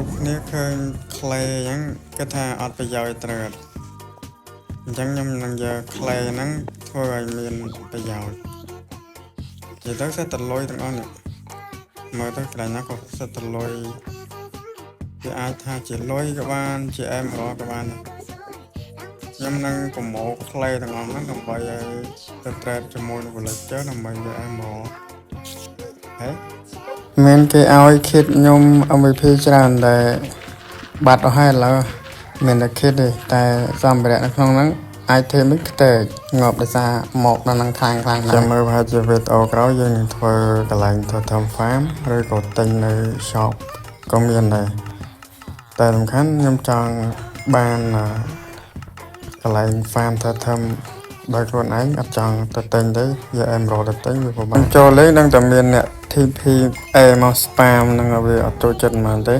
គ្រប់គ្នាឃើញក្លេអញ្ចឹងគេថាអត់ប្រយោជន៍ត្រូវអញ្ចឹងខ្ញុំនឹងយកក្លេហ្នឹងធ្វើឲ្យមានប្រយោជន៍និយាយទៅសិតតលុយទាំងអស់នេះមើលទៅកន្លែងណាក៏សិតតលុយវាអាចថាជាលុយក៏បានជាអែមរក៏បានខ្ញុំនឹងប្រម៉ូក្លេទាំងអស់ហ្នឹងដើម្បីឲ្យទៅត្រេតជាមួយនឹង villager ដើម្បីវាអែមរហេមានគេឲ្យគិតខ្ញុំ MVP ច្រើនតែបាត់អស់ហើយឥឡូវមានតែគិតទេតែសម្ភារៈនៅក្នុងហ្នឹងអាចធ្វើមិនខ្ទេចងាប់ដោយសារមកដល់នឹងខាងខ្លាំងណាស់ចាំមើលប្រហែលជាវីដេអូក្រោយយើងនឹងធ្វើកន្លែង Totem Farm ឬក៏ទិញនៅ shop ក៏មានដែរតែសំខាន់ខ្ញុំចង់បានកន្លែង Farm Totem ដោយខ្លួនឯងអត់ចង់ទៅទិញទេយក Emerald ទៅទិញវាពិបាកចូលលេងនឹងតែមានអ្នក TP មក spam នឹងវាអត់ចូលចិត្តហ្មងទេ